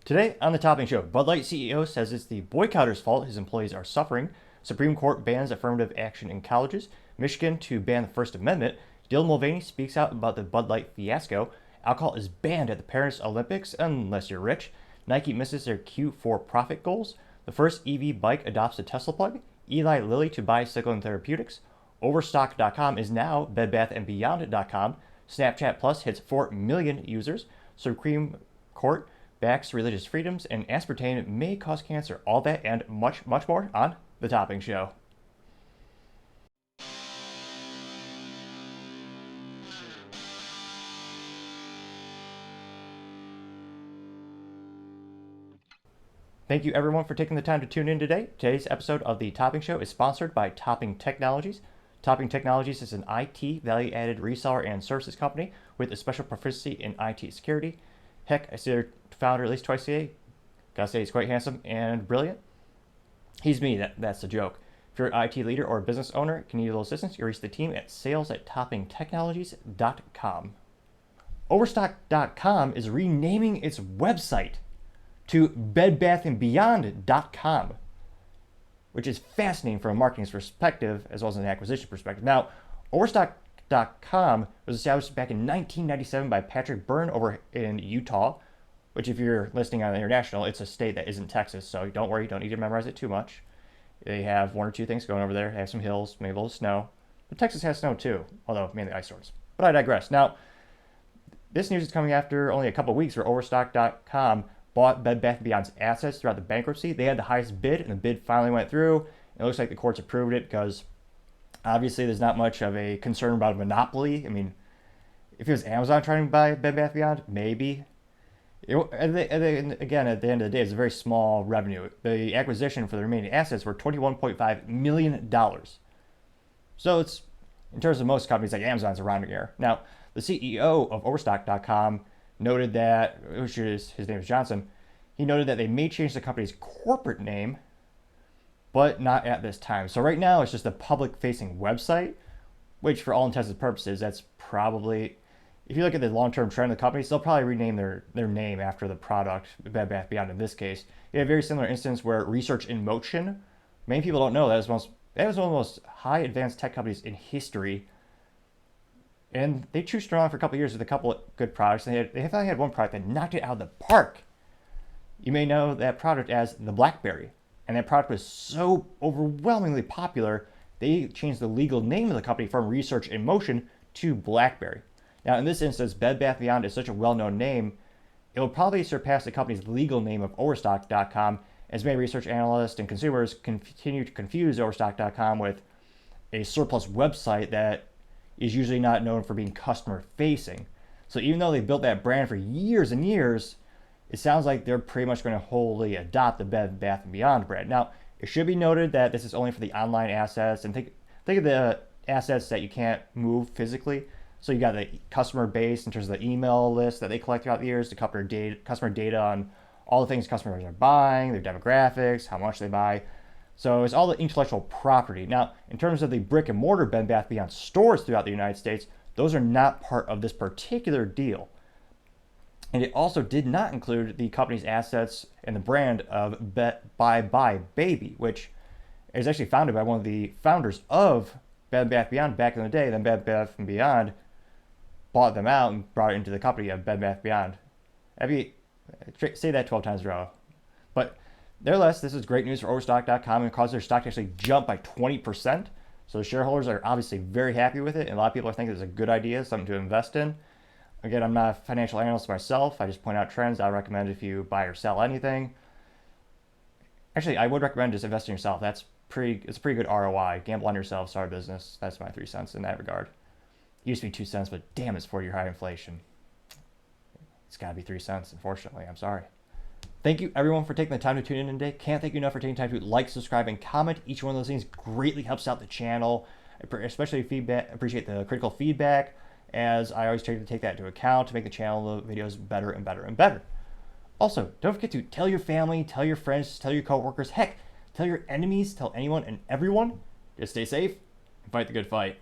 Today on the Topping Show, Bud Light CEO says it's the boycotters' fault his employees are suffering. Supreme Court bans affirmative action in colleges. Michigan to ban the First Amendment. Dylan Mulvaney speaks out about the Bud Light fiasco. Alcohol is banned at the Paris Olympics unless you're rich. Nike misses their Q4 profit goals. The first EV bike adopts a Tesla plug. Eli Lilly to buy Cyclone Therapeutics. Overstock.com is now bedbathandbeyond.com. Snapchat Plus hits 4 million users. Supreme Court backs religious freedoms, and aspartame may cause cancer. All that and much, much more on The Topping Show. Thank you everyone for taking the time to tune in today. Today's episode of The Topping Show is sponsored by Topping Technologies. Topping Technologies is an IT value-added reseller and services company with a special proficiency in IT security. Heck, I see their founder at least twice a day. Gotta say he's quite handsome and brilliant. He's me, that's the joke. If you're an IT leader or a business owner, can need a little assistance, you reach the team at sales@toppingtechnologies.com. Overstock.com is renaming its website to bedbathandbeyond.com, which is fascinating from a marketing perspective as well as an acquisition perspective. Now, Overstock.com was established back in 1997 by Patrick Byrne over in Utah, which if you're listening on the international, it's a state that isn't Texas, so don't worry, you don't need to memorize it too much. They have one or two things going over there. They have some hills, maybe a little snow. But Texas has snow too, although mainly ice storms. But I digress. Now, this news is coming after only a couple of weeks where Overstock.com bought Bed Bath & Beyond's assets throughout the bankruptcy. They had the highest bid, and the bid finally went through. It looks like the courts approved it because obviously there's not much of a concern about a monopoly. I mean, if it was Amazon trying to buy Bed Bath & Beyond, maybe. Again, at the end of the day, it's a very small revenue. The acquisition for the remaining assets were $21.5 million. So it's, in terms of most companies like Amazon's a rounding error. Now, the CEO of Overstock.com noted that, his name is Johnson, he noted that they may change the company's corporate name, but not at this time. So right now, it's just a public-facing website, which for all intents and purposes, that's probably, if you look at the long-term trend of the companies, they'll probably rename their name after the product, Bed Bath & Beyond in this case. You have a very similar instance where Research in Motion, many people don't know that was one of the most high advanced tech companies in history. And they chewed strong for a couple of years with a couple of good products. They finally had one product that knocked it out of the park. You may know that product as the BlackBerry. And that product was so overwhelmingly popular, they changed the legal name of the company from Research in Motion to BlackBerry. Now, in this instance, Bed Bath & Beyond is such a well-known name, it will probably surpass the company's legal name of Overstock.com, as many research analysts and consumers continue to confuse Overstock.com with a surplus website that is usually not known for being customer-facing. So even though they built that brand for years and years, it sounds like they're pretty much going to wholly adopt the Bed Bath & Beyond brand. Now, it should be noted that this is only for the online assets, and think of the assets that you can't move physically. So you got the customer base in terms of the email list that they collect throughout the years, the customer data on all the things customers are buying, their demographics, how much they buy. So it's all the intellectual property. Now, in terms of the brick and mortar Bed Bath & Beyond stores throughout the United States, those are not part of this particular deal. And it also did not include the company's assets and the brand of Bye Bye Baby, which is actually founded by one of the founders of Bed Bath & Beyond back in the day. Then Bed Bath & Beyond bought them out and brought it into the company of Bed Bath & Beyond. Say that 12 times in a row. But nevertheless, this is great news for Overstock.com and caused their stock to actually jump by 20%. So the shareholders are obviously very happy with it, and a lot of people are thinking it's a good idea, something to invest in. Again, I'm not a financial analyst myself. I just point out trends. I recommend if you buy or sell anything. Actually, I would recommend just investing yourself. It's a pretty good ROI. Gamble on yourself, start a business. That's my 3 cents in that regard. It used to be 2 cents, but damn, it's 4-year high inflation. It's got to be 3 cents, unfortunately. I'm sorry. Thank you, everyone, for taking the time to tune in today. Can't thank you enough for taking time to like, subscribe, and comment. Each one of those things greatly helps out the channel. I especially appreciate the critical feedback, as I always try to take that into account to make the channel, the videos better and better and better. Also, don't forget to tell your family, tell your friends, tell your coworkers, heck, tell your enemies, tell anyone and everyone. Just stay safe and fight the good fight.